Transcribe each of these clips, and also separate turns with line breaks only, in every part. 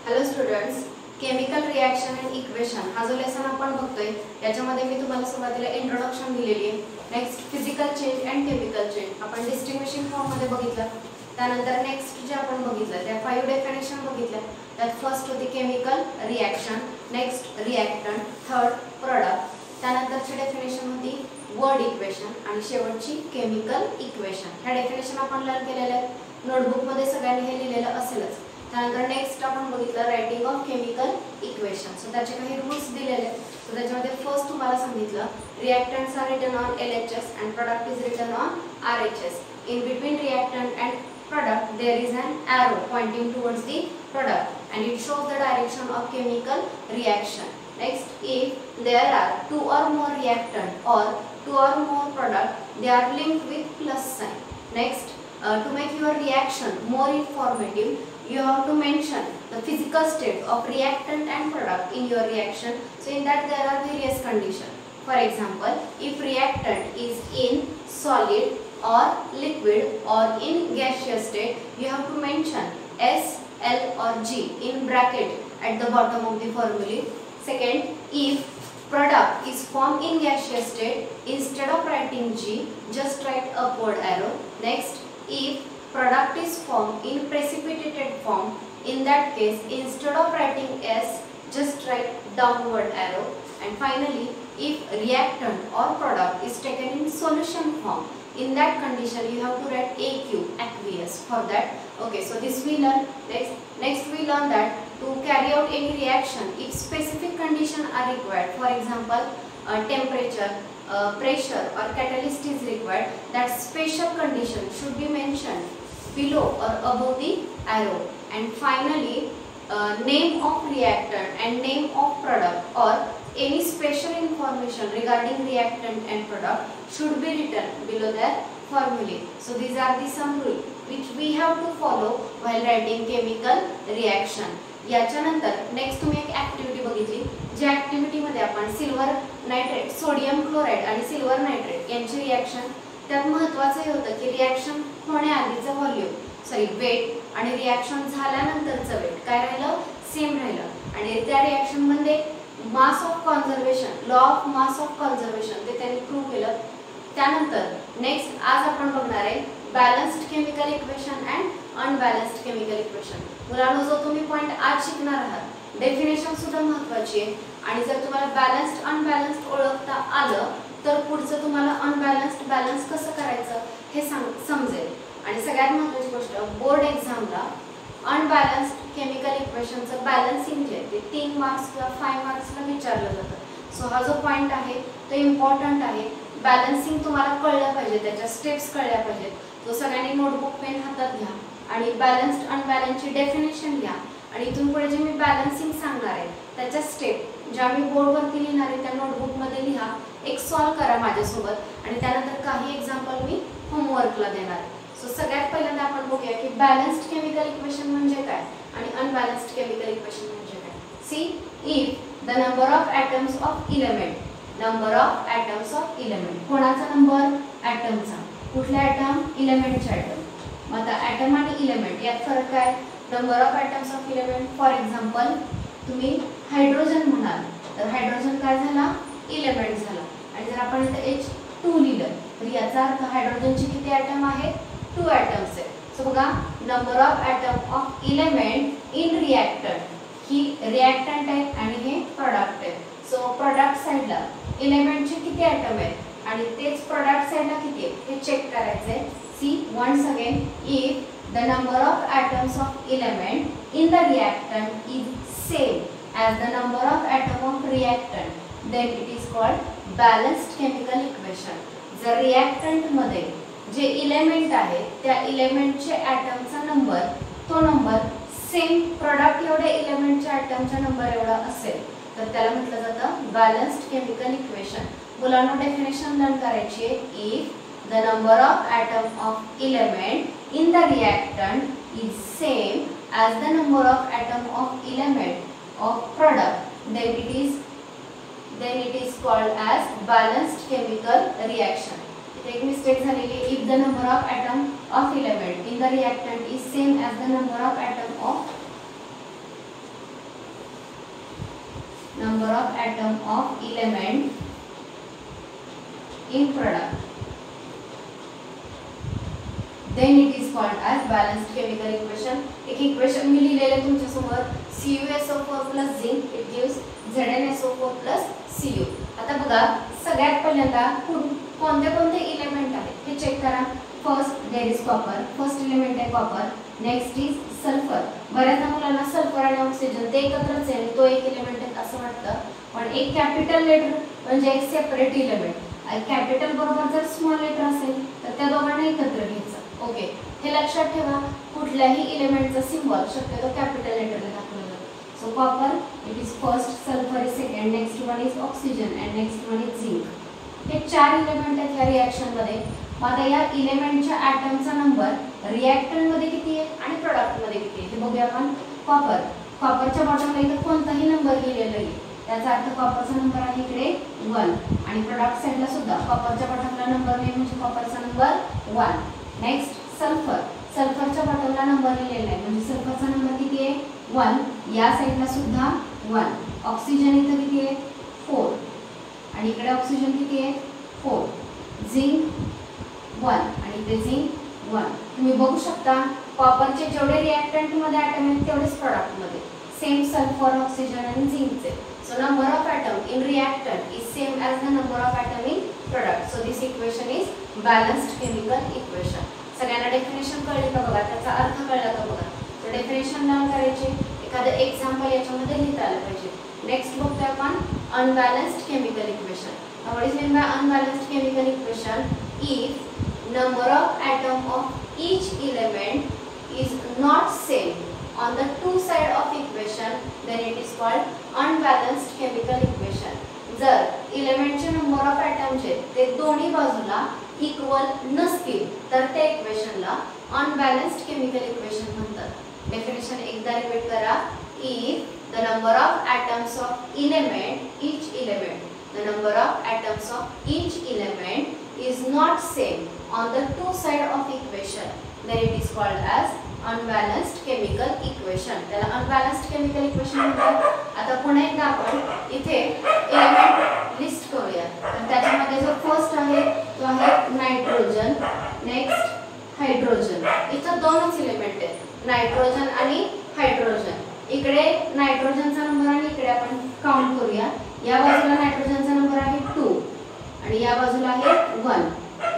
Hello students, chemical reaction and equation हा जो lesson आपण बघतोय त्याच्यामध्ये मी तुम्हाला सुरुवातीला इंट्रोडक्शन दिलेली आहे. Next physical change and chemical change आपण डिस्टिंग्विशिंग फॉर्म मध्ये बघितलं. त्यानंतर नेक्स्ट जे आपण बघितलं त्या 5 डेफिनेशन बघितल्या. त्यात फर्स्ट होती chemical reaction, next reactant, third product, त्यानंतरची डेफिनेशन होती वर्ड इक्वेशन आणि शेवटची केमिकल इक्वेशन. ह्या डेफिनेशन आपण लर्न केलेल्या आहेत. नोटबुक मध्ये सगळ्यांनी हे लिहिलेलं असेलच. त्यानंतर नेक्स्ट आपण बघितलं writing of chemical equation. So त्याचे काही रूल्स दिलेले आहेत. सो त्याच्यामध्ये फर्स्ट तुम्हाला सांगितलं reactants are written on LHS and product is written on RHS. In between reactant and product there is an arrow pointing towards the product and it shows the direction of chemical reaction. Next, if there are 2 or more reactant or 2 or more product, they are linked with plus sign. Next, to make your reaction more informative, you have to mention the physical state of reactant and product in your reaction. So in that there are various conditions. For example, if reactant is in solid or liquid or in gaseous state, you have to mention S, L or G in bracket at the bottom of the formula. Second, if product is formed in gaseous state, instead of writing G, just write upward arrow. Next, if product is formed in precipitated form, in that case, instead of writing S, just write downward arrow. And finally, if reactant or product is taken in solution form, in that condition you have to write AQ, aqueous, for that. Okay, so this we learn. Next we learn that to carry out any reaction, if specific conditions are required, for example temperature, pressure or catalyst is required, that special condition should be mentioned below or above the arrow. And finally, name of reactant and name of product or any special information regarding reactant and product should be written below their formulae. So these are the some rules which we have to follow while writing chemical reaction. याच्यानंतर next तुम्ही एक activity बघितली, ज्या activity मध्ये आपण silver nitrate, sodium chloride आणि silver nitrate यांची reaction, त्यात महत्त्वाचं हे होतं की रिएक्शन होण्याआधीचं व्हॉल्यूम वेट आणि रिएक्शन झाल्यानंतरचं वेट काय राहिलं, सेम राहिलं. आणि त्या रिएक्शन मध्ये mass of conservation, law of mass of conservation ते त्यांनी प्रूव्ह केलं. त्यानंतर नेक्स्ट आज आपण बघणार आहे balanced chemical equation and unbalanced chemical equation. मुलांनो, जो तुम्ही पॉइंट आज शिकणार आहात, डेफिनेशन सुद्धा महत्त्वाची आहे. आणि जर तुम्हाला बॅलन्स्ड अनबॅलन्स्ड ओळखता आलं तर पुढचं तुम्हाला अनबॅलन्स्ड बॅलन्स कसं करायचं हे समजेल. आणि सगळ्यात महत्त्वाची गोष्ट, बोर्ड एक्झामला अनबॅलन्स्ड केमिकल इक्वेशनचं बॅलन्सिंग जे आहे ते 3 मार्क्स किंवा 5 मार्क्सला विचारलं जातं. सो हा जो पॉइंट आहे तो इम्पॉर्टंट आहे. बॅलन्सिंग तुम्हाला कळलं पाहिजे, त्याच्या स्टेप्स कळल्या पाहिजेत. तो सगळ्यांनी नोटबुक पेन हातात घ्या आणि बॅलन्स्ड अनबॅलन्सची डेफिनेशन घ्या. आणि इथून पुढे जे मी बॅलन्सिंग सांगणार आहे त्याच्या स्टेप ज्या मी बोर्डवरती लिहिणार आहे त्या नोटबुकमध्ये लिहा, एक सॉल्व करा माझ्यासोबत आणि त्यानंतर काही एक्झाम्पल मी होमवर्कला देणार आहे. सो सगळ्यात पहिल्यांदा आपण बघूया की बॅलन्स्ड केमिकल इक्वेशन म्हणजे काय आणि अनबॅलन्स्ड केमिकल इक्वेशन म्हणजे काय. See, if the number of atoms of element, number of atoms of element, कोणाचा नंबर, ॲटमचा. कुठल्या ॲटम, इलेमेंटचे ॲटम. मग आता ॲटम आणि इलेमेंट यात फरक काय, number of atoms of element. For example तुम्ही हायड्रोजन म्हणाल तर हायड्रोजन काय झाला, इलेमेंट झाला. आणि जर आपण इथे H2 लिहिलं तर याचा अर्थ हायड्रोजनचे किती ॲटम आहेत, 2 ॲटम्स आहेत. सो बघा, number of atom of element in reactant, ही रिएक्टंट आहे आणि हे प्रोडक्ट आहे. सो प्रोडक्ट साइडला इलेमेंटचे किती ॲटम आहेत आणि तेच प्रोडक्ट साइडला किती आहेत हे चेक करायचं आहे. See, once again, if the number of atoms of element in the reactant is same as the number of atom of reactant, then it is called balanced chemical equation. जर reactant मध्ये जे element आहे त्या इलेमेंटचे ॲटमचा number, तो number same product एवढे इलेमेंटच्या ॲटमचा नंबर एवढा असेल तर त्याला म्हटलं जातं बॅलन्स्ड केमिकल इक्वेशन. मुलांना डेफिनेशन लर्न करायची आहे. If the number of atom of element in the reactant is same as the number of atom of element of product, then it is called as balanced chemical reaction. एक mistake झालेली, if the number of atom of element in the reactant is same as the number of atom of number of atom of element in product, then it is called as balanced chemical equation. एक equation मी लिहिलेले तुमच्या समोर CuSO4 plus zinc it gives ZnSO4 plus Cu. आता बघा सगळ्यात पहिल्यांदा कोणते कोणते एलिमेंट आहेत हे चेक करा. First there is copper, first element आहे कॉपर. Next is sulphur. बऱ्याचदा मुलांना सल्फर आणि ऑक्सिजन ते एकत्रच आहे, तो एक एलिमेंट आहे असं वाटतं, पण एक कॅपिटल लेटर म्हणजे एक सेपरेट एलिमेंट. कॅपिटल बरोबर जर स्मॉल लेटर असेल तर त्या दोघांना एकत्र घ्यायचं. ओके, हे लक्षात ठेवा. कुठल्याही एलिमेंटचा सिम्बॉल शक्यतो कॅपिटल लेटरने दाखवला जातो. So copper it is first, sulphur is second, next one is oxygen and next one is zinc. हे चार एलिमेंट आहेत या रिएक्शन मध्ये. आता या एलिमेंटच्या ॲटमचा नंबर रिएक्टंट मध्ये किती आहे आणि प्रोडक्ट मध्ये किती आहे ते बघूया आपण. कॉपर, कॉपरच्या बॉटमला इथे कोणताही नंबर लिहिलेला आहे, त्याचा अर्थ कॉपरचा नंबर आहे इकडे 1 आणि प्रोडक्ट साइडला सुद्धा कॉपरच्या बॉटमला नंबर नाही म्हणजे कॉपरचा नंबर 1. नेक्स्ट सल्फर, सल्फरच्या बॉटमला नंबर लिहिलेला आहे म्हणजे सल्फरचा नंबर किती आहे 1, या साइडला सुद्धा 1. ऑक्सिजन इथे किती आहे 4 आणि इकडे ऑक्सिजन किती आहे 4. झिंक 1 आणि इथे झिंक 1. तुम्ही बघू शकता कॉपरचे जेवढे रिएक्टंट मध्ये ॲटम आहेत तेवढेच प्रोडक्ट मध्ये. सेम सल्फर, ऑक्सिजन आणि झिंकचे. So number of atom in reactant is same as the number of atom in product. So this equation is balanced chemical equation. सगळ्यांना डेफिनेशन कळली का बघा, त्याचा अर्थ कळला का बघा. तो डेफिनेशन लर्न करायचे, एखादं एक्झाम्पल याच्यामध्ये लिहिता आलं पाहिजे. नेक्स्ट बघतोय आपण unbalanced chemical equation. Now what is meant by unbalanced chemical equation? If number of atom of each element is not same on the two side of equation, then it is called unbalanced chemical equation. जर एलिमेंटचे number of item जे ते दोन्ही बाजूला equal नसतील तर त्या इक्वेशनला unbalanced chemical equation म्हणतात. डेफिनेशन एकदा रिपीट करा. If the number of atoms of element each element, the number of atoms of each element is not same on the two side of equation, then it is called as unbalanced chemical equation. त्याला unbalanced chemical equation म्हणतात. आता पुन्हा एकदा आपण इथे element list करूया. तर त्याच्यामध्ये जो फर्स्ट आहे तो आहे नायट्रोजन, नेक्स्ट हायड्रोजन. इथं दोनच एलिमेंट आहेत, नायट्रोजन आणि हायड्रोजन. इकडे नायट्रोजनचा नंबर आणि इकडे आपण काउंट करूया. या बाजूला नायट्रोजनचा नंबर आहे 2 आणि या बाजूला आहे 1.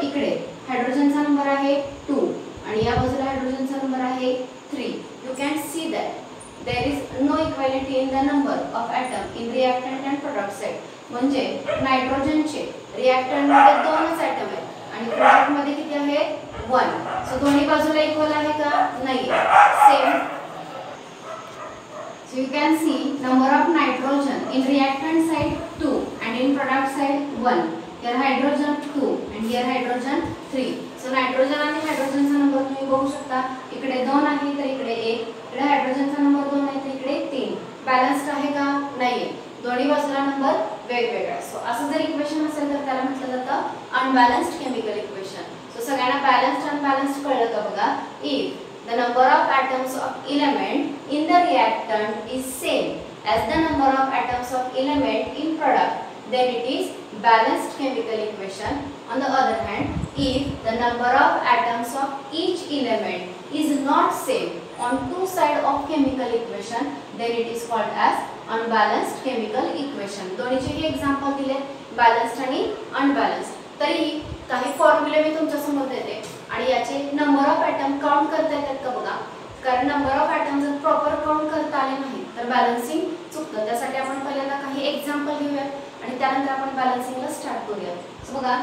इकडे हायड्रोजनचा नंबर आहे 2 आणि या बाजूला हायड्रोजनचा नंबर आहे 3. You can see that there is no equality in the number of atom in reactant and product side. म्हणजे नायट्रोजनचे रिएक्टंट मध्ये दोनच ॲटम आहेत आणि प्रोडक्ट मध्ये किती आहे 1. सो दोन्ही बाजूला इक्वल आहे का नाही, same. So you can see number of nitrogen in reactant side 2 and in product side 1. Here hydrogen 2 and here hydrogen 3. So nitrogen आणि हायड्रोजनचा नंबर तुम्ही बघू शकता. इकडे 2 आहे तर इकडे 1. इकडे हायड्रोजनचा नंबर 2 आहे तर इकडे 3. बॅलन्स्ड आहे का नाहीये, दोन्ही बाजूला नंबर वेगवेगळा. सो असं जर इक्वेशन असेल तर त्याला म्हटलं जातं अनबॅलन्स्ड केमिकल इक्वेशन. सो सगळ्यांना बॅलन्स्ड अनबॅलन्स्ड कळलं का बघा. If the number of atoms of element in the reactant is same as the number of atoms of element in product, then it is balanced chemical equation. On the other hand, if the number of atoms of each element is not same on two side of chemical equation, then it is called as unbalanced chemical equation. दोन्हीचे example दिले, balanced आणि unbalanced. तरी काही फॉर्म्युले मी तुमच्या समोर देते आणि याचे नंबर ऑफ ॲटम काउंट करता येतात का बघा. कारण नंबर ऑफ ॲटम जर प्रॉपर काउंट करता आले नाही तर बॅलन्सिंग चुकतं. त्यासाठी आपण पहिल्यांदा काही एक्झाम्पल घेऊया आणि त्यानंतर आपण बॅलन्सिंगला स्टार्ट करूया. सो बघा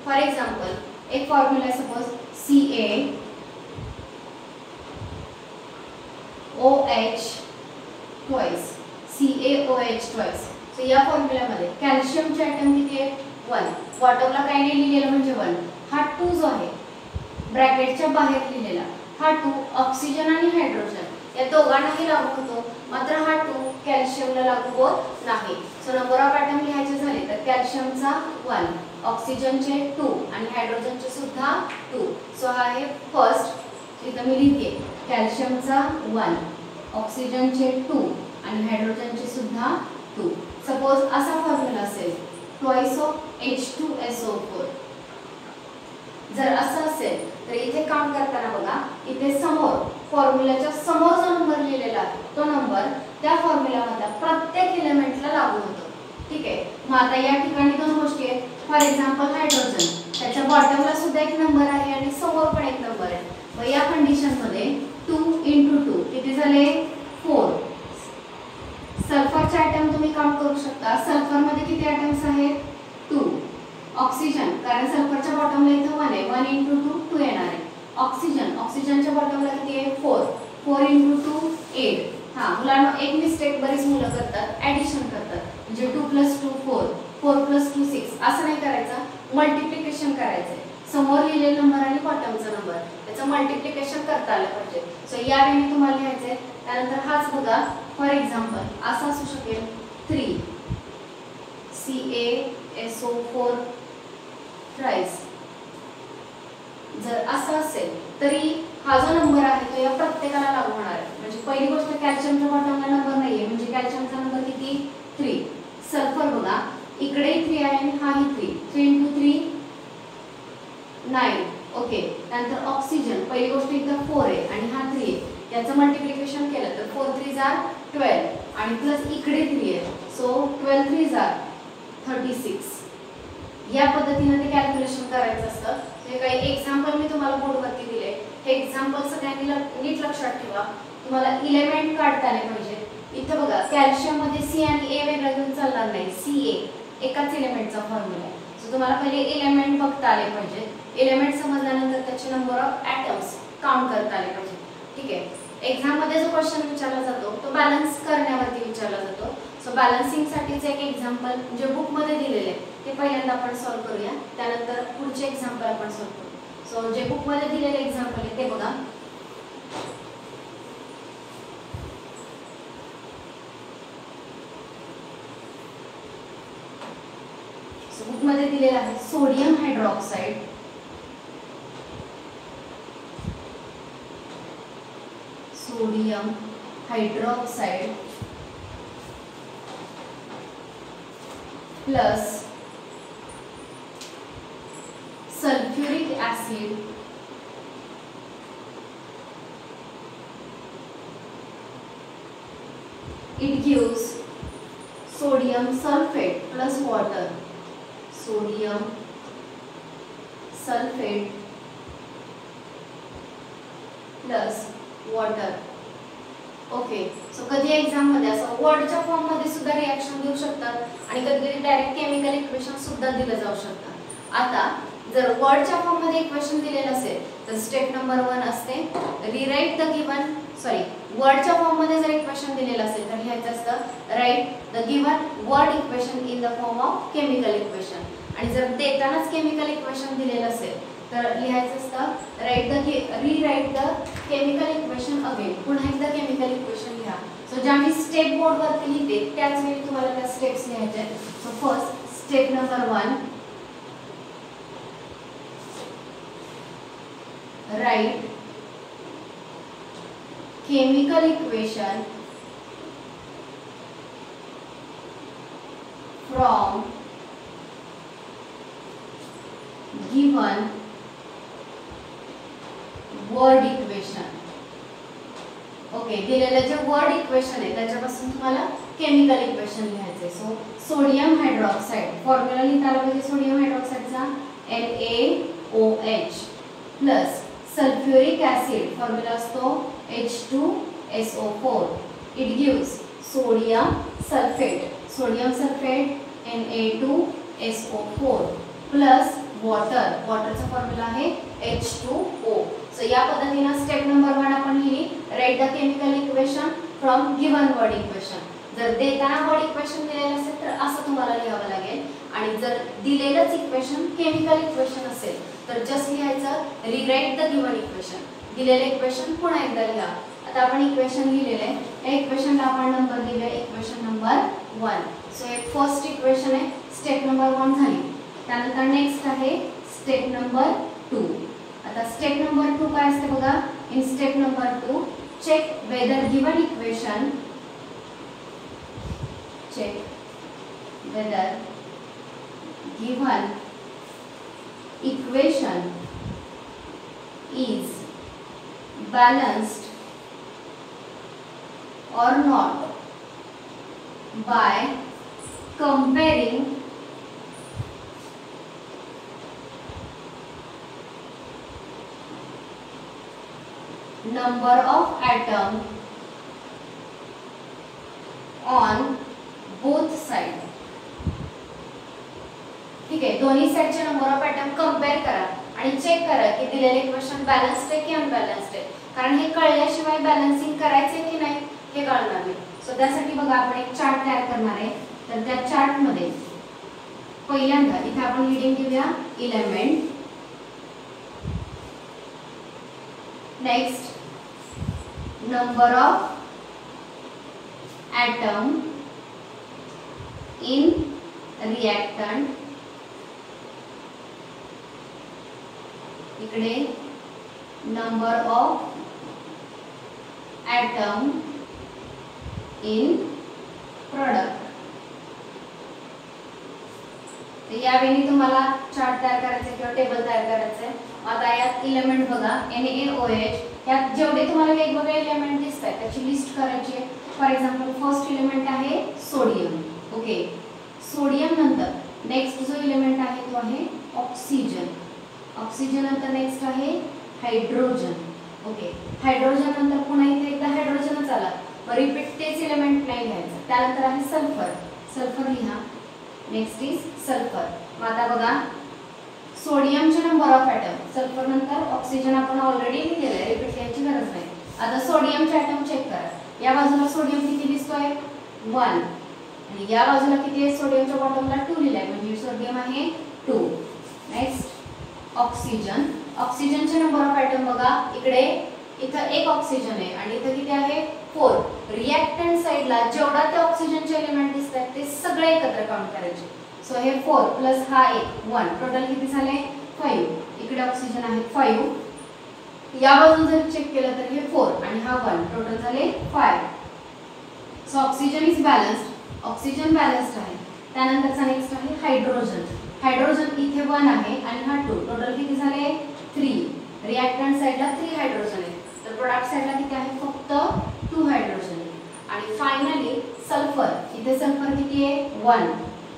फॉर एक्झाम्पल एक फॉर्म्युला आहे suppose CaOH twice, CaOH twice. So या फॉर्म्युल्यामध्ये कॅल्शियमचे ॲटम किती आहे 1. बॉटमला काही नाही लिहिलेलं म्हणजे 1. हा 2 जो आहे ब्रॅकेटच्या बाहेर लिहिलेला हा 2 ऑक्सिजन आणि हायड्रोजन या दोघांनाही लागू होतो. मात्र हा 2 कॅल्शियमला लागू होत नाही. सो नंबर ऑफ ॲटम लिहायचे झाले तर कॅल्शियमचा 1, ऑक्सिजनचे 2 आणि हायड्रोजनचे सुद्धा 2. सो हा आहे फर्स्ट, इथं मी लिहिते कॅल्शियमचा 1, ऑक्सिजनचे 2 आणि हायड्रोजनचे सुद्धा 2. सपोज असा फॉर्म्युला असेल ट्वाइस ऑफ H2SO4. जर असं असेल तर इथे काम करताना बघा, इथे समोर फॉर्म्युलाच्या समोर जो नंबर लिहिलेला आहे तो नंबर त्या फॉर्म्युलामधल्या प्रत्येक एलिमेंटला लागू होतो. ठीक आहे. मग आता या ठिकाणी दोन गोष्टी आहेत. फॉर एक्झाम्पल हायड्रोजन, त्याच्या बॉटमला सुद्धा एक नंबर आहे आणि समोर पण एक नंबर आहे. मग या कंडिशन मध्ये 2 × 2 किती झाले 4. सल्फरचे आयटम तुम्ही काउंट करू शकता. सल्फर मध्ये किती आयटम्स आहेत 2. ऑक्सिजन, कारण सल्फरच्या बॉटमला इथं 1 आहे, 1 × 2 2 येणार आहे. ऑक्सिजनच्या बॉटमला किती आहे 4, 4 × 2 8. हा मुलांना एक मिस्टेक बरीच मुलं करतात, ऍडिशन करतात. म्हणजे 2 + 2 4, 4 + 2 6 असं नाही करायचं, मल्टिप्लिकेशन करायचंय. समोर लिहिलेला नंबर आणि बॉटमचा नंबर त्याचं मल्टिप्लिकेशन करता आलं पाहिजे. सो या वेळी तुम्हाला लिहायचंय. त्यानंतर हाच बघा, फॉर एक्झाम्पल असा असू शकेल 3 CaSO4 थ्राइस. जर असं असेल तरी हा जो नंबर आहे तो या प्रत्येकाला लागू होणार आहे. म्हणजे पहिली गोष्ट कॅल्शियमच्या बॉटमला नंबर नाहीये, म्हणजे कॅल्शियमचा नंबर किती 3. सल्फर बघा, इकडे 3 आहे आणि हाही 3, 3 × 3 9. ओके. त्यानंतर ऑक्सिजन, पहिली गोष्ट इथं 4 आहे आणि हा 3 आहे. याचं मल्टिप्लिकेशन केलं तर 4 3 12 आणि प्लस इकडे 3 आहे. सो 12 3 36. या पद्धतीने ते कॅल्क्युलेशन करायचं असतं. हे काही एक्झाम्पल मी तुम्हाला बोर्डवरती दिले. हे एक्झाम्पल सगळ्यांनी नीट लक्षात ठेवा. तुम्हाला एलिमेंट काढता आले पाहिजे. इथं बघा, कॅल्शियम मध्ये C आणि A वेगळा घेऊन चालणार नाही. CA एकाच एलिमेंटचा फॉर्म्युला आहे. सो तुम्हाला पहिले एलिमेंट बघता आले पाहिजे. एलिमेंट समजल्यानंतर त्याचे नंबर ऑफ ॲटम्स काउंट करता आले पाहिजे. ठीक आहे. एक्झाम मध्ये जो क्वेश्चन विचारला जातो तो बॅलन्स करण्यावरती विचारला जातो. सो बॅलन्सिंग साठीचे एक एक्झाम्पल जे बुक मध्ये दिलेले ते पहिल्यांदा आपण सॉल्व्ह करूया. त्यानंतर पुढचे एक्झाम्पल आपण सॉल्व्ह करू. सो जे बुक मध्ये दिलेले एक्झाम्पल आहे ते बघा. सो बुक मध्ये दिलेला आहे sodium hydroxide, sodium hydroxide plus sulphuric acid it gives sodium sulfate plus water, sodium sulfate plus water. Okay. So कधी एक्झाम मध्ये असं वर्डच्या फॉर्म मध्ये सुद्धा रिएक्शन देऊ शकतात आणि कधी कधी डायरेक्ट केमिकल इक्वेशन सुद्धा दिलं जाऊ शकतं. आता जर वर्डच्या फॉर्म मध्ये इक्वेशन दिलेलं असेल तर स्टेप नंबर 1 असते रिराइट द गिवन, सॉरी वर्डच्या फॉर्म मध्ये जर इक्वेशन दिलेलं असेल तर लिहायचं असतं write the given word equation in the form of chemical equation. आणि जर देतानाच केमिकल इक्वेशन दिलेलं असेल तर लिहायचं असतं rewrite the chemical equation again. पुन्हा एकदा केमिकल इक्वेशन लिहा. सो ज्या मी स्टेप बोर्ड वरती लिहिते त्याच वेळी तुम्हाला त्या स्टेप्स लिहायच्या आहेत. So first step number 1, write chemical equation from given word equation. Okay. दिलेलं जे वर्ड इक्वेशन आहे त्याच्यापासून तुम्हाला केमिकल इक्वेशन लिहायचे. सो सोडियम हायड्रॉक्साइड फॉर्म्युला लिहिता आला पाहिजे. सोडियम हायड्रॉक्साइडचा NaOH plus sulphuric acid formula असतो H2SO4. It gives sodium sulphate, sodium sulphate Na2SO4 plus water, वॉटरचा फॉर्म्युला आहे H2O. सो या पद्धतीने स्टेप नंबर 1 आपण लिहिली right the chemical equation from given word equation. जर देताना वर्ड इक्वेशन दिलेलं असेल तर असं तुम्हाला लिहावं लागेल आणि जर दिलेलंच इक्वेशन केमिकल इक्वेशन असेल तर जस्ट लिहायचं रिराइट द गिवन इक्वेशन. दिलेलं इक्वेशन पुन्हा एकदा लिहा. आता आपण इक्वेशन लिहिलेलं आहे या इक्वेशनला आपण नंबर दिले इक्वेशन नंबर 1. सो एक फर्स्ट इक्वेशन आहे, स्टेप नंबर 1 झाली. त्यानंतर नेक्स्ट आहे स्टेप नंबर 2. आता स्टेप नंबर 2 काय असते बघा. In step number 2 check whether given equation, check whether given equation is balanced or not by comparing number of atom on both side. ठीक आहे, दोन्ही साइडचे नंबर ऑफ एटम कंपेअर करा आणि check करा की दिलेले इक्वेशन बॅलन्स्ड आहे की अनबॅलन्स्ड आहे. कारण हे कळल्याशिवाय बॅलन्सिंग करायचे की नाही हे कळणार नाही. सो त्यासाठी बघा आपण एक चार्ट तयार करणार आहे. तर त्या चार्ट मध्ये पहिल्यांदा इथे आपण हीडिंग देऊया element, next number of atom in reactant, इकडे number of atom in product. यावेळी तुम्हाला चार्ट तयार करायचा किंवा टेबल तयार करायचं आहे. आता यात एलिमेंट बघा NaOH, यात जेवढे तुम्हाला वेगवेगळे एलिमेंट दिसतात त्याची लिस्ट करायची आहे. फॉर एक्झाम्पल फर्स्ट एलिमेंट आहे सोडियम. ओके, सोडियम नंतर नेक्स्ट जो एलिमेंट आहे तो आहे ऑक्सिजन. ऑक्सिजन नंतर नेक्स्ट आहे हायड्रोजन. ओके, हायड्रोजन नंतर पुन्हा इथे एकदा हायड्रोजनच आला, रिपीट तेच एलिमेंट नाही घ्यायचं. त्यानंतर आहे सल्फर. सल्फर लिहा, नेक्स्ट इज सल्फर. मग आता बघा सोडियमचे नंबर ऑफ एटम, सल्फर नंतर ऑक्सिजन आपण ऑलरेडी लिहिलेलं आहे, रिपीट करायची गरज नाही. आता सोडियमचे एटम चेक करा. या बाजूला सोडियम किती दिसतोय 1 आणि या बाजूला किती आहे, सोडियमच्या बॉटमला 2 लिहिलंय म्हणजे सोडियम आहे 2. Next oxygen. ऑक्सिजनचे नंबर ऑफ एटम बघा, इकडे इथं एक ऑक्सिजन आहे आणि इथं किती आहे 4. रिएक्टंट साइडला जेवढा ते ऑक्सिजनचे एलिमेंट दिसतात ते सगळे एकत्र काउंट करायचे. सो हे 4 प्लस हा एक 1, टोटल किती झाले 5. इकडे ऑक्सिजन आहे 5. या बाजून जर चेक केलं तर हे 4 आणि हा 1, टोटल झाले 5. So oxygen is balanced, oxygen balanced आहे. त्यानंतरचा नेक्स्ट आहे हायड्रोजन. हायड्रोजन इथे 1 आहे आणि हा 2, टोटल किती झाले 3. रिएक्टंट साइडला 3 हायड्रोजन आहे, तर प्रोडक्ट साइडला किती आहे फक्त 2 हायड्रोजन आहे. आणि फायनली सल्फर. इथे सल्फर किती आहे 1,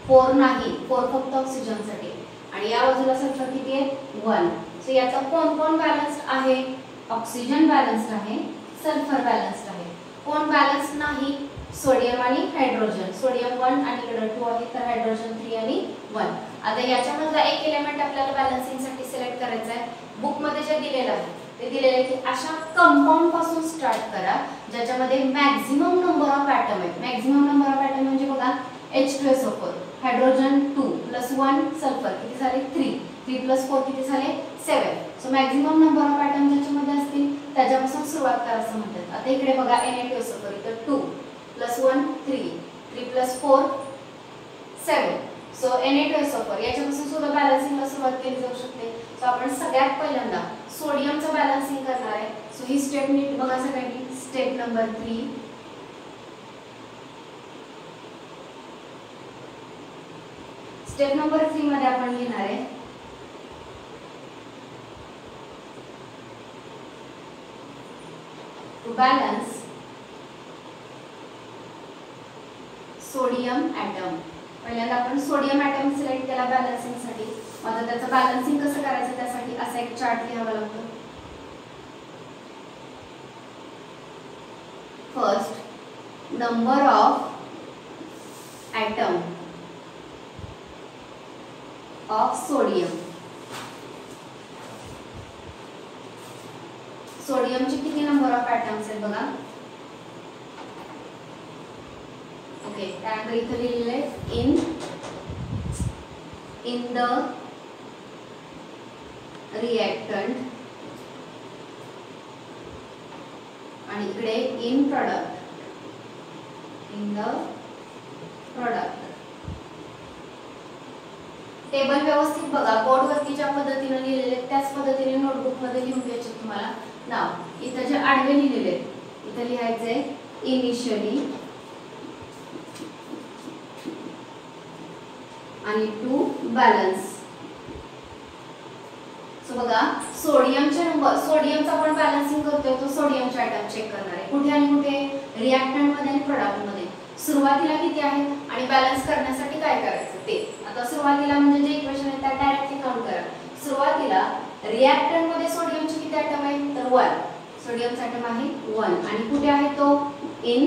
4 नाही, 4 फक्त ऑक्सिजनसाठी आणि या बाजूला सल्फर किती आहे 1. सो याचा कोण कोण बॅलन्स्ड आहे, ऑक्सिजन बॅलन्स्ड आहे, सल्फर बॅलन्स्ड आहे. कोण बॅलन्स्ड नाही, सोडियम आणि हायड्रोजन. सोडियम 1 आणि इकडे 2 आहे, तर हायड्रोजन 3 आणि 1. आता याच्यामधला एक एलिमेंट आपल्याला बॅलन्सिंग साठी सिलेक्ट करायचा आहे. बुक मध्ये जे दिलेलं आहे ते दिलेलं आहे की अशा कंपाऊंड पासून स्टार्ट करा ज्याच्यामध्ये मॅक्झिमम नंबर ऑफ एटम आहेत. मॅक्झिमम नंबर ऑफ एटम म्हणजे बघा H2SO4, हायड्रोजन 2 प्लस 1 सल्फर किती झाले 3, 3 प्लस 4 किती झाले 7. So maximum number of atom ज्याच्यामध्ये असतील त्याच्यापासून सुरुवात करा असं म्हणतात. आता इकडे बघा Na2SO4, इथे 2 प्लस 1 3, 3 प्लस 4 7. सो Na2SO4 याच्यापासून सुद्धा बॅलन्सिंगला सुरुवात केली जाऊ शकते. सो आपण सगळ्यात पहिल्यांदा सोडियमचं बॅलन्सिंग करणार आहे. सो ही स्टेप नीट बघा सगळ्यांनी. Step number 3. स्टेप नंबर 3 मध्ये आपण लिहिणार आहे टू बॅलन्स सोडियम एटम. पहिल्यांदा आपण सोडियम एटम सिलेक्ट केला बॅलन्सिंग साठी. आता त्याचं बॅलन्सिंग कसं करायचं त्यासाठी असा एक चार्ट लिहावा लागतो. First number of atom of sodium. सोडियमचे किती नंबर ऑफ एटम्स आहेत बघा. ओके, त्यानंतर इथे लिहिलेलं आहे इन द रिएक्टंट आणि इकडे in product. In the product. Table व्यवस्थित बघा, बोर्डवरती ज्या पद्धतीने लिहिलेले त्याच पद्धतीने नोटबुक मध्ये लिहून घ्यायचे तुम्हाला नाव. इथं जे आडवे लिहिलेले इथं लिहायचंय इनिशियली आणि टू बॅलन्स. सो बघा सोडियमचे नंबर, सोडियमचा आपण बॅलन्सिंग करतोय तो सोडियमचे आयटम चेक करणार आहे कुठे आणि कुठे, रिएक्टंट मध्ये आणि प्रोडक्ट मध्ये. सुरुवातीला किती आहेत आणि बॅलन्स करण्यासाठी काय करायचं ते. आता सुरुवातीला म्हणजे जे इक्वेशन आहे त्या डायरेक्टली काउंट करा. सुरुवातीला रिएक्टंट मध्ये सोडियमचे किती आयटम आहेत तर 1. सोडियमचा आयटम आहे 1 आणि कुठे आहे तो इन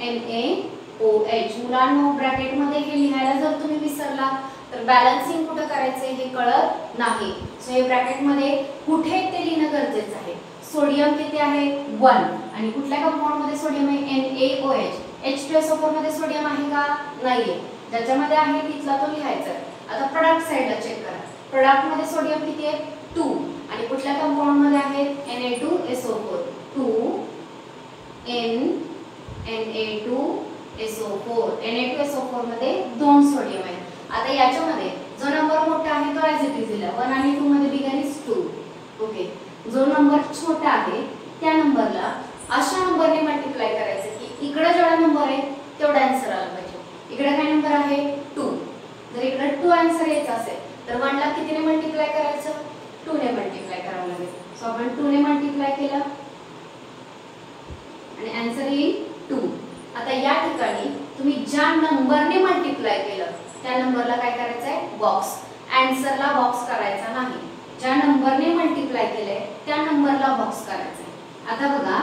NaOH. मुलांनो ब्रॅकेट मध्ये हे लिहायला जर तुम्ही विसरला तर बॅलन्सिंग कुठे करायचे हे कळत नाही. सो हे ब्रॅकेट मध्ये कुठे ते लिहिणं गरजेचं आहे. सोडियम किती आहे 1 आणि कुठल्या कंपाऊंड मध्ये सोडियम आहे NaOH. H2SO4 मध्ये सोडियम आहे का नाहीये, ज्याच्यामध्ये आहे तिथला तो लिहायचा. आता प्रोडक्ट साइडला चेक करा. प्रोडक्ट मध्ये सोडियम किती आहे 2 आणि कुठल्या कंपाऊंड मध्ये आहेत Na2SO4. 2 Na2SO4. Na2SO4 मध्ये 2 सोडियम आहे. आता याच्यामध्ये जो नंबर मोठा आहे तो ऍज इट इज दिला 1 आणि 2 मध्ये बिगर इज 2. ओके, जो नंबर छोटा आहे त्या नंबरला अशा नंबरने मल्टिप्लाय करायचं की इकडे जेवढा नंबर आहे तेवढा आन्सर आला पाहिजे. इकडे काय नंबर आहे 2. जर इकडे 2 आन्सर यायचा असेल तर 1 ला कितीने मल्टिप्लाय करायचं 2 ने मल्टिप्लाय करावं लागेल. सो आपण 2 ने मल्टिप्लाय केलं आणि आन्सर येईल 2. आता या ठिकाणी तुम्ही ज्या नंबरने मल्टिप्लाय केलं त्या नंबरला काय करायचं आहे बॉक्स. आन्सरला बॉक्स करायचा नाही. ज्या नंबरने मल्टिप्लाय केलंय त्या नंबरला बॉक्स करायचा आहे. आता बघा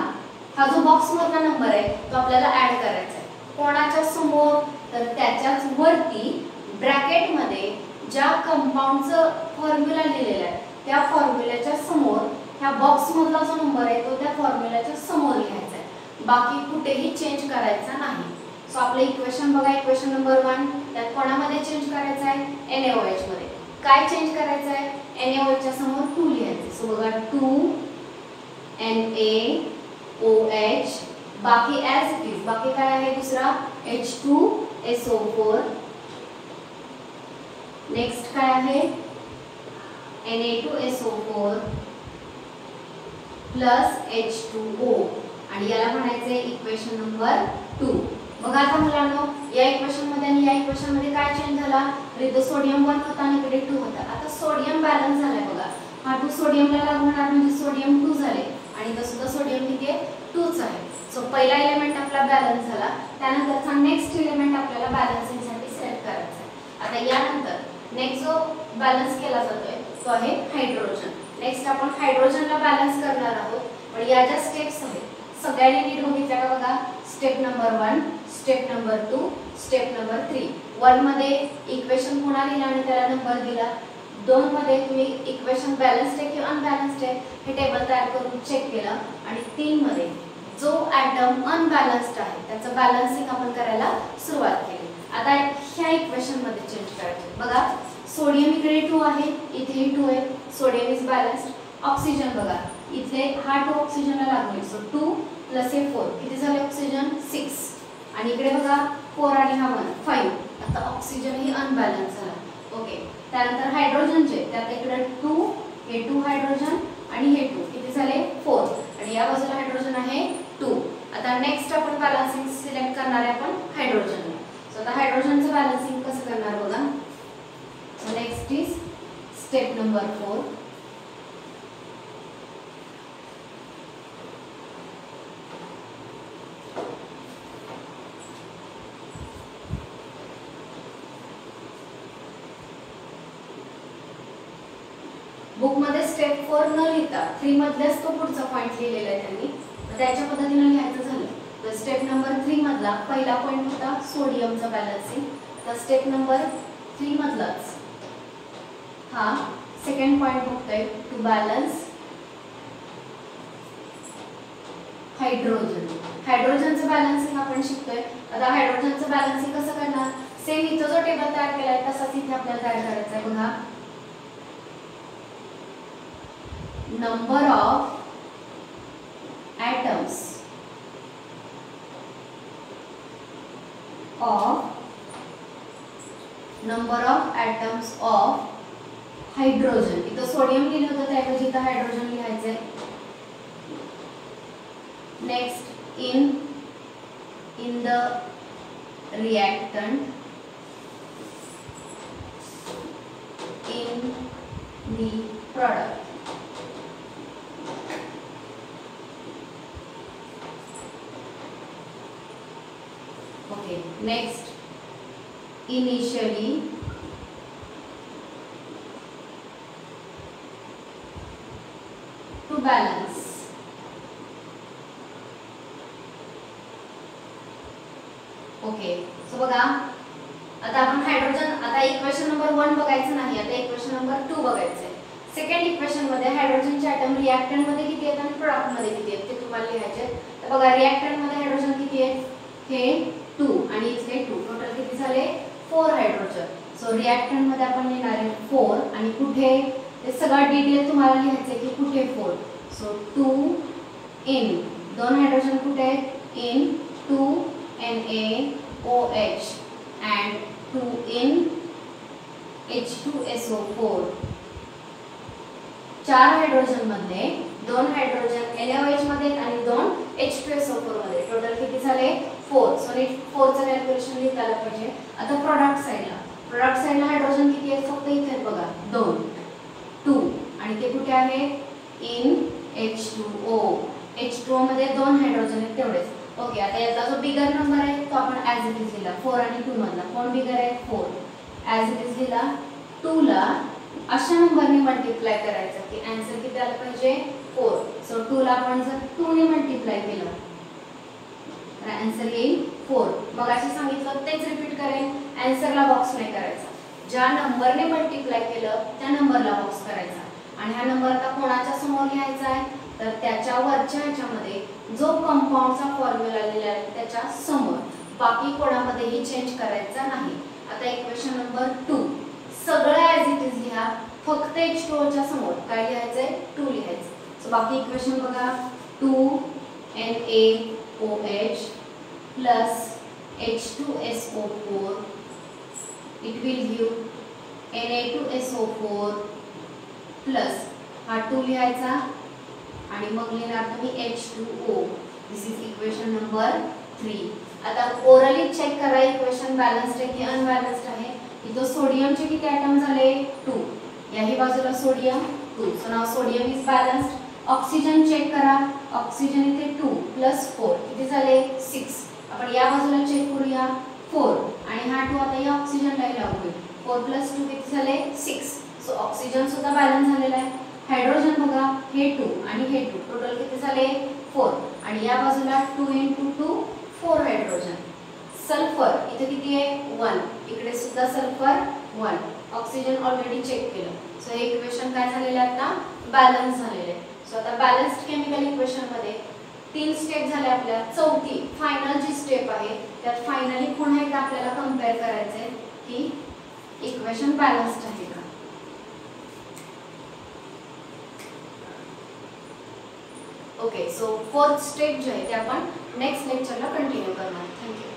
हा जो बॉक्स मधला नंबर आहे तो आपल्याला ऍड करायचा आहे. कोणाच्या समोर तर त्याच्याच वरती ब्रॅकेट मध्ये ज्या कंपाऊंडचं फॉर्म्युला लिहिलेला आहे त्या फॉर्म्युल्याच्या समोर ह्या बॉक्स मधला जो नंबर आहे तो त्या फॉर्म्युल्याच्या समोर लिहायचा आहे. बाकी कुठेही चेंज करायचा नाही. सो आपलं इक्वेशन बघा, इक्वेशन नंबर 1 त्यात कोणामध्ये चेंज करायचं आहे NaOH मध्ये. काय चेंज करायचं आहे NaOH च्या समोर 2 लिहायचं. सो बघा 2 NaOH. बाकी ऍज इट इज. बाकी काय आहे दुसरा H2SO4. नेक्स्ट काय आहे Na2SO4 प्लस H2O आणि याला म्हणायचे इक्वेशन नंबर 2. बघा आता मुलांनो या इक्वेशन मध्ये आणि या इक्वेशन मध्ये काय चेंज झाला, इथे सोडियम 1 होता आणि इकडे 2 होता. आता सोडियम बॅलन्स झालाय बघा. हा 2 सोडियमला लागणार म्हणजे सोडियम 2 झाले आणि इथं सुद्धा सोडियम किती आहे 2च आहे. सो पहिला एलिमेंट आपला बॅलन्स झाला. त्यानंतरचा नेक्स्ट एलिमेंट आपल्याला बॅलन्सिंगसाठी सिलेक्ट करायचा आहे. आता यानंतर नेक्स्ट जो बॅलन्स केला जातोय तो आहे हायड्रोजन. नेक्स्ट आपण हायड्रोजनला बॅलन्स करणार आहोत. पण या ज्या स्टेप्स आहेत सगळ्यांनी नीट बघितल्या का बघा. Step number 1, step number 2, step number 3. 1 मध्ये इक्वेशन पुन्हा लिहिला आणि त्याला नंबर दिला. 2 मध्ये तुम्ही इक्वेशन बॅलन्स्ड आहे किंवा अनबॅलन्स्ड आहे हे टेबल तयार करून चेक केलं आणि 3 मध्ये जो ॲटम अनबॅलन्स्ड आहे त्याचं बॅलन्सिंग आपण करायला सुरुवात केली. आता ह्या इक्वेशन मध्ये चेंज करायचे बघा. सोडियम इकडे 2 आहे, इथेही 2 आहे. Sodium is balanced. ऑक्सिजन बघा इथे हा 2 ऑक्सिजनला लागेल. सो 2 प्लस 4 किती झाले ऑक्सिजन 6 आणि इकडे बघा 4 आणि हा 1 5. आता ऑक्सिजन ही अनबॅलन्स झाला. ओके, त्यानंतर हायड्रोजनचे त्यात इकडे 2 हे 2 हायड्रोजन आणि हे 2 किती झाले 4 आणि या बाजूला हायड्रोजन आहे 2. आता नेक्स्ट आपण बॅलन्सिंग सिलेक्ट करणार आहे आपण हायड्रोजन. सो आता हायड्रोजनचं बॅलन्सिंग कसं करणार बघा. So next is step number 4. Book मध्ये स्टेप 4 न लिहिता 3 मधल्याच तो पुढचा पॉइंट लिहिलेला आहे त्यांनी. त्याच्या पद्धतीने लिहायचं झालं तर स्टेप नंबर 3 मधला पहिला पॉइंट होता सोडियमचा बॅलन्सिंग. तर स्टेप नंबर 3 मधलाच हा सेकंड पॉइंट बघतोय टू बॅलन्स हायड्रोजन. हायड्रोजनचं बॅलन्सिंग आपण शिकतोय. आता हायड्रोजनचं बॅलन्सिंग कसं करणार, सेम इथं जो टेबल तयार केलाय तसाच इथे आपल्याला तयार करायचा आहे बघा. Number of atoms of atoms of hydrogen. इथं सोडियम लिहिलं होतं त्याऐवजी इथं हायड्रोजन लिहायचंय. Next in the reactant, in the product. Okay, next initially to balance. Okay, so बघा आता आपण हायड्रोजन, आता इक्वेशन नंबर 1 बघायचं नाही, आता इक्वेशन नंबर 2 बघायचं आहे. सेकंड इक्वेशन मध्ये हायड्रोजनचे ॲटम रिएक्टंट मध्ये किती आहेत आणि प्रोडक्ट मध्ये किती आहेत ते तुम्हाला लिहायचे. तर बघा रिएक्टंट मध्ये हायड्रोजन किती आहेत, हे 2 आणि इथे 2, टोटल किती झाले 4 हायड्रोजन. सो रिएक्टंट मध्ये आपण लिहिणार आहे 4 आणि कुठे ते सगळं डिटेल तुम्हाला लिहायचं की कुठे 4. सो 2 इन, 2 हायड्रोजन कुठे आहेत, in 2 NaOH and 2 in H2SO4. 4 hydrogen मध्ये 2 हायड्रोजन NaOH मध्ये आणि 2 H2SO4 मध्ये, टोटल किती झाले 4. सो नीट 4 चं कॅल्क्युलेशन लिहिता आलं पाहिजे. आता प्रोडक्ट साइडला हायड्रोजन किती आहेत, फक्त इथे बघा 2 आणि ते कुठे आहेत, इन H2O. H2O मध्ये 2 हायड्रोजन आहेत तेवढेच. ओके, आता याचा जो बिगर नंबर आहे तो आपण ॲज इट इज लिहिला 4 आणि 2 मधला. कोण बिगर आहे 4, ॲज इट इज लिहिला. 2 ला अशा नंबरने मल्टिप्लाय करायचं की आन्सर किती आलं पाहिजे 4. सो 2 ला आपण जर 2 ने मल्टिप्लाय केलं तर आन्सर येईल 4. मग असे सांगितलं तेच रिपीट करेन, आन्सरला बॉक्स नाही करायचा, ज्या नंबरने मल्टिप्लाय केलं त्या नंबरला बॉक्स करायचा. आणि हा नंबर आता कोणाच्या समोर लिहायचा आहे, तर त्याच्या वरच्या ह्याच्यामध्ये जो कंपाऊंडचा फॉर्म्युला लिहिला आहे त्याच्या समोर, बाकी कोणामध्येही चेंज करायचा नाही. आता इक्वेशन नंबर 2 सगळं ॲज इट इज लिहा, फक्त H2O च्या समोर काय लिहायचंय 2 लिहायचं. सो बाकी इक्वेशन बघा 2 NaOH plus H2SO4 it will give Na2SO4 plus हा 2 लिहायचा आणि मग लिहिणार तुम्ही H2O. This is equation number 3. आता ओरली चेक करा इक्वेशन बॅलन्स्ड आहे की अनबॅलन्स्ड आहे. इथं सोडियमचे किती ॲटम झाले 2, याही बाजूला sodium 2. So now sodium is balanced. Oxygen check करा, ऑक्सिजन इथे 2 प्लस 4 किती झाले 6. आपण या बाजूला चेक करूया 4 आणि हा 2 आता या ऑक्सिजनला लागू. 4 प्लस 2 किती झाले 6. सो ऑक्सिजन सुद्धा बॅलन्स झालेला आहे. हायड्रोजन बघा हे 2 आणि हे 2, टोटल किती झाले 4 आणि या बाजूला 2 × 2 4 हायड्रोजन. सल्फर इथे किती आहे 1, इकडे सुद्धा सल्फर 1. ऑक्सिजन ऑलरेडी चेक केलं. सो हे इक्वेशन काय झालेलं आहे आता बॅलन्स झालेले आहे. सो आता बॅलन्स्ड केमिकल इक्वेशन मध्ये 3 स्टेप झाले आपल्या. चौथी फायनल जी स्टेप आहे त्यात फायनली पुन्हा एकदा आपल्याला कंपेअर करायचंय की इक्वेशन बॅलन्स्ड आहे का. ओके, सो 4th स्टेप जे आहे ते आपण नेक्स्ट लेक्चरला कंटिन्यू करणार. थँक्यू.